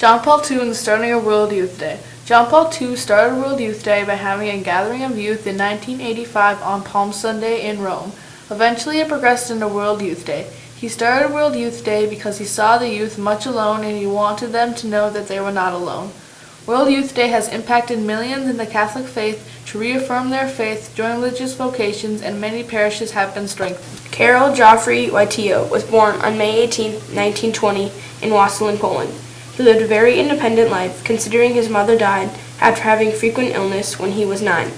John Paul II and the starting of World Youth Day. John Paul II started World Youth Day by having a gathering of youth in 1985 on Palm Sunday in Rome. Eventually it progressed into World Youth Day. He started World Youth Day because he saw the youth much alone and he wanted them to know that they were not alone. World Youth Day has impacted millions in the Catholic faith to reaffirm their faith, join religious vocations, and many parishes have been strengthened. Karol Joffrey Wojtyła was born on May 18, 1920 in Wasolin, Poland. He lived a very independent life, considering his mother died after having frequent illness when he was 9,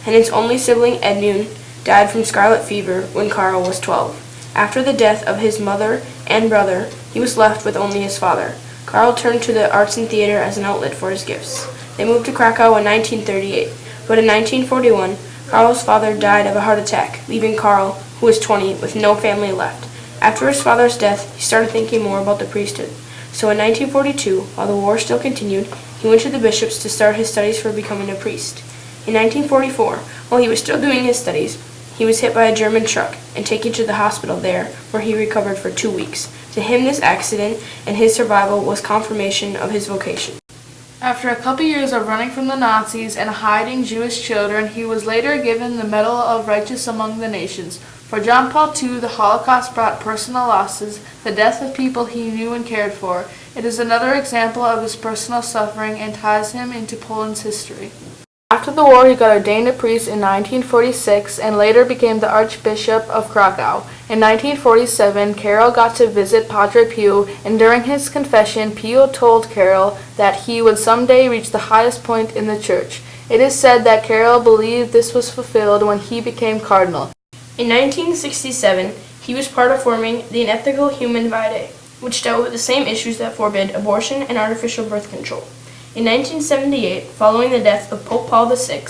and his only sibling Edmund died from scarlet fever when Karol was 12. After the death of his mother and brother, he was left with only his father. Karol turned to the arts and theater as an outlet for his gifts. They moved to Krakow in 1938, but in 1941, Karol's father died of a heart attack, leaving Karol, who was 20, with no family left. After his father's death, he started thinking more about the priesthood. So in 1942, while the war still continued, he went to the bishops to start his studies for becoming a priest. In 1944, while he was still doing his studies, he was hit by a German truck and taken to the hospital there, where he recovered for 2 weeks. To him, this accident and his survival was confirmation of his vocation. After a couple years of running from the Nazis and hiding Jewish children, he was later given the Medal of Righteous Among the Nations. For John Paul II, the Holocaust brought personal losses, the death of people he knew and cared for. It is another example of his personal suffering and ties him into Poland's history. After the war, he got ordained a priest in 1946 and later became the Archbishop of Krakow. In 1947, Karol got to visit Padre Pio, and during his confession, Pio told Karol that he would someday reach the highest point in the church. It is said that Karol believed this was fulfilled when he became cardinal. In 1967, he was part of forming the Unethical Human Vitae, which dealt with the same issues that forbid abortion and artificial birth control. In 1978, following the death of Pope Paul VI,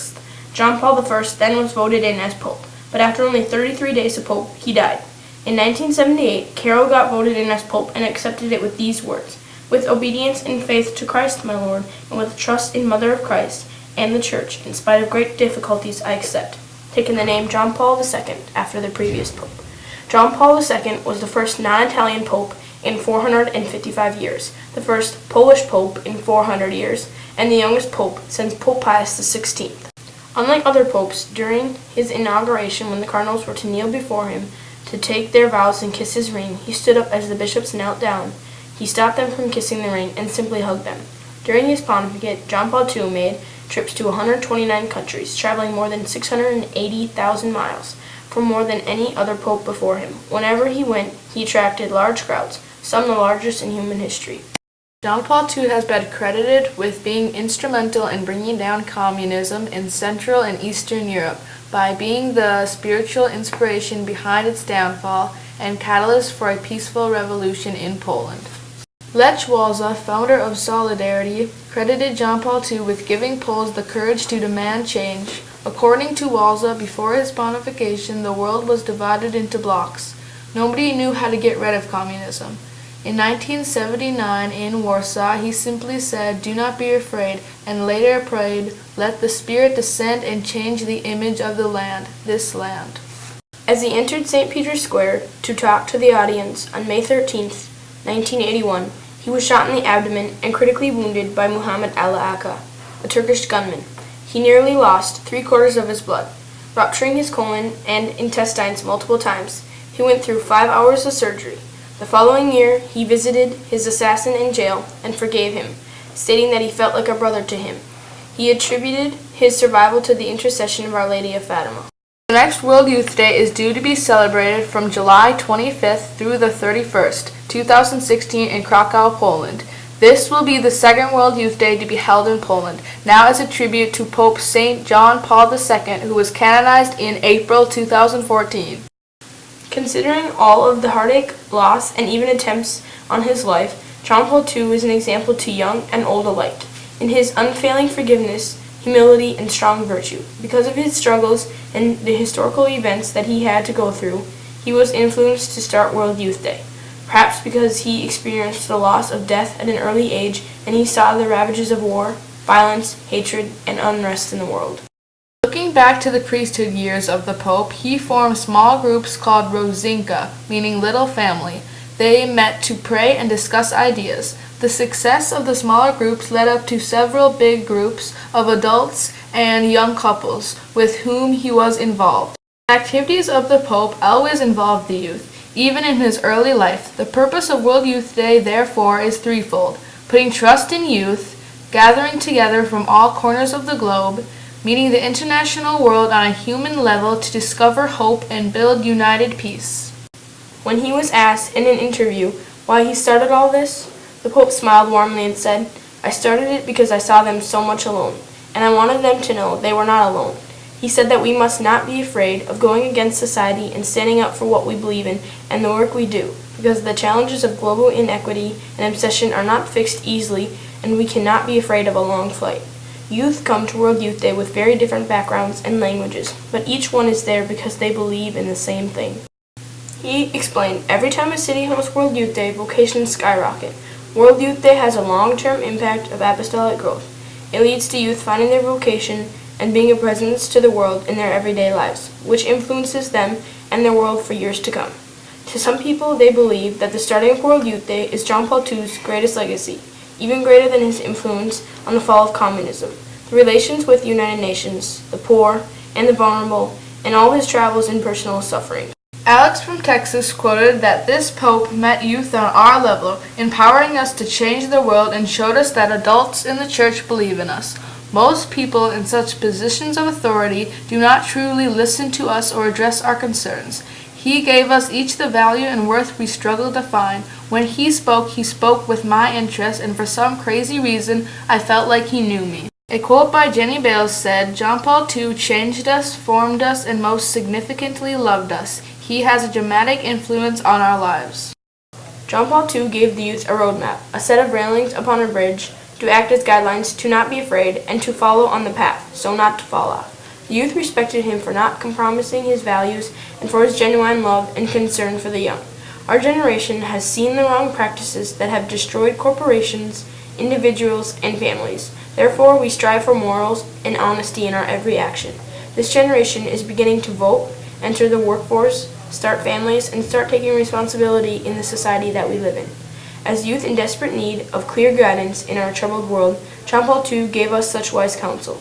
John Paul I then was voted in as Pope, but after only 33 days as Pope, he died. In 1978, Karol got voted in as Pope and accepted it with these words: "With obedience and faith to Christ my Lord, and with trust in Mother of Christ and the Church, in spite of great difficulties I accept," taking the name John Paul II after the previous Pope. John Paul II was the first non-Italian Pope in 455 years, the first Polish Pope in 400 years, and the youngest Pope since Pope Pius XVI. Unlike other popes, during his inauguration when the cardinals were to kneel before him to take their vows and kiss his ring, he stood up as the bishops knelt down. He stopped them from kissing the ring and simply hugged them. During his pontificate, John Paul II made trips to 129 countries, traveling more than 680,000 miles, for more than any other pope before him. Whenever he went, he attracted large crowds, some the largest in human history. John Paul II has been credited with being instrumental in bringing down communism in Central and Eastern Europe by being the spiritual inspiration behind its downfall and catalyst for a peaceful revolution in Poland. Lech Walesa, founder of Solidarity, credited John Paul II with giving Poles the courage to demand change. According to Walesa, before his pontification, the world was divided into blocs. Nobody knew how to get rid of communism. In 1979, in Warsaw, he simply said, "Do not be afraid," and later prayed, "Let the Spirit descend and change the image of the land, this land." As he entered St. Peter's Square to talk to the audience on May 13, 1981, he was shot in the abdomen and critically wounded by Muhammad Al-Aqqa, a Turkish gunman. He nearly lost 3/4 of his blood, rupturing his colon and intestines multiple times. He went through 5 hours of surgery. The following year, he visited his assassin in jail and forgave him, stating that he felt like a brother to him. He attributed his survival to the intercession of Our Lady of Fatima. The next World Youth Day is due to be celebrated from July 25th through the 31st, 2016 in Krakow, Poland. This will be the second World Youth Day to be held in Poland, now as a tribute to Pope St. John Paul II, who was canonized in April 2014. Considering all of the heartache, loss, and even attempts on his life, John Paul II is an example to young and old alike in his unfailing forgiveness, humility, and strong virtue. Because of his struggles and the historical events that he had to go through, he was influenced to start World Youth Day. Perhaps because he experienced the loss of death at an early age and he saw the ravages of war, violence, hatred, and unrest in the world. Looking back to the priesthood years of the Pope, he formed small groups called rodzinka, meaning little family. They met to pray and discuss ideas. The success of the smaller groups led up to several big groups of adults and young couples with whom he was involved. The activities of the Pope always involved the youth, even in his early life. The purpose of World Youth Day, therefore, is threefold: putting trust in youth, gathering together from all corners of the globe, meeting the international world on a human level to discover hope and build united peace. When he was asked in an interview why he started all this, the Pope smiled warmly and said, "I started it because I saw them so much alone, and I wanted them to know they were not alone." He said that we must not be afraid of going against society and standing up for what we believe in and the work we do, because the challenges of global inequity and obsession are not fixed easily, and we cannot be afraid of a long flight. Youth come to World Youth Day with very different backgrounds and languages, but each one is there because they believe in the same thing. He explained, every time a city hosts World Youth Day, vocations skyrocket. World Youth Day has a long-term impact of apostolic growth. It leads to youth finding their vocation and being a presence to the world in their everyday lives, which influences them and their world for years to come. To some people, they believe that the starting of World Youth Day is John Paul II's greatest legacy, even greater than his influence on the fall of communism, the relations with the United Nations, the poor, and the vulnerable, and all his travels and personal suffering. Alex from Texas quoted that this Pope met youth on our level, empowering us to change the world, and showed us that adults in the church believe in us. Most people in such positions of authority do not truly listen to us or address our concerns. He gave us each the value and worth we struggle to find. When he spoke with my interest, and for some crazy reason, I felt like he knew me. A quote by Jenny Bales said, "John Paul II changed us, formed us, and most significantly loved us. He has a dramatic influence on our lives." John Paul II gave the youth a roadmap, a set of railings upon a bridge, to act as guidelines to not be afraid and to follow on the path, so not to fall off. The youth respected him for not compromising his values and for his genuine love and concern for the young. Our generation has seen the wrong practices that have destroyed corporations, individuals, and families. Therefore, we strive for morals and honesty in our every action. This generation is beginning to vote, enter the workforce, start families, and start taking responsibility in the society that we live in. As youth in desperate need of clear guidance in our troubled world, John Paul II gave us such wise counsel.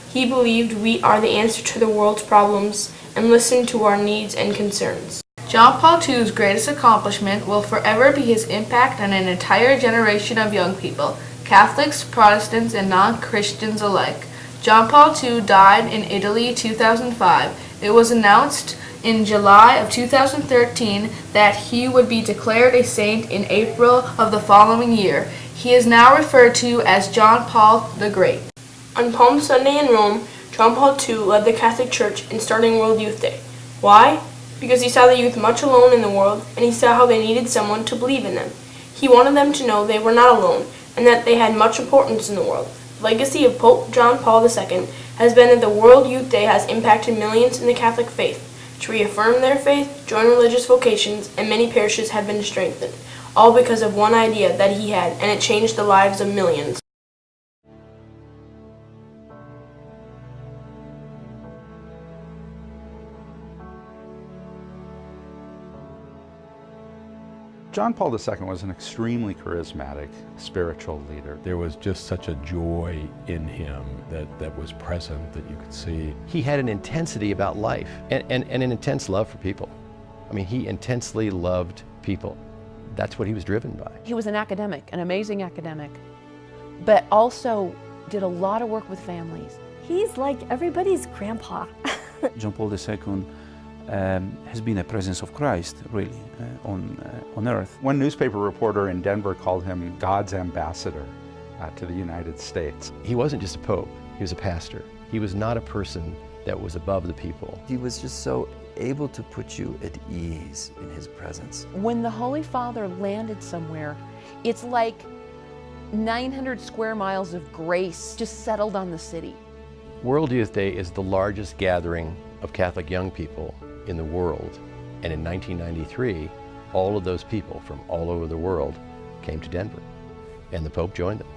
He believed we are the answer to the world's problems and listened to our needs and concerns. John Paul II's greatest accomplishment will forever be his impact on an entire generation of young people, Catholics, Protestants, and non-Christians alike. John Paul II died in Italy 2005. It was announced in July of 2013 that he would be declared a saint in April of the following year. He is now referred to as John Paul the Great. On Palm Sunday in Rome, John Paul II led the Catholic Church in starting World Youth Day. Why? Because he saw the youth much alone in the world, and he saw how they needed someone to believe in them. He wanted them to know they were not alone, and that they had much importance in the world. The legacy of Pope John Paul II has been that the World Youth Day has impacted millions in the Catholic faith. To reaffirm their faith, join religious vocations, and many parishes have been strengthened, all because of one idea that he had, and it changed the lives of millions. John Paul II was an extremely charismatic spiritual leader. There was just such a joy in him that was present that you could see. He had an intensity about life and an intense love for people. I mean, he intensely loved people. That's what he was driven by. He was an academic, an amazing academic, but also did a lot of work with families. He's like everybody's grandpa. John Paul II has been a presence of Christ, really, on earth. One newspaper reporter in Denver called him God's ambassador to the United States. He wasn't just a pope, he was a pastor. He was not a person that was above the people. He was just so able to put you at ease in his presence. When the Holy Father landed somewhere, it's like 900 square miles of grace just settled on the city. World Youth Day is the largest gathering of Catholic young people in the world, and in 1993 all of those people from all over the world came to Denver, and the Pope joined them.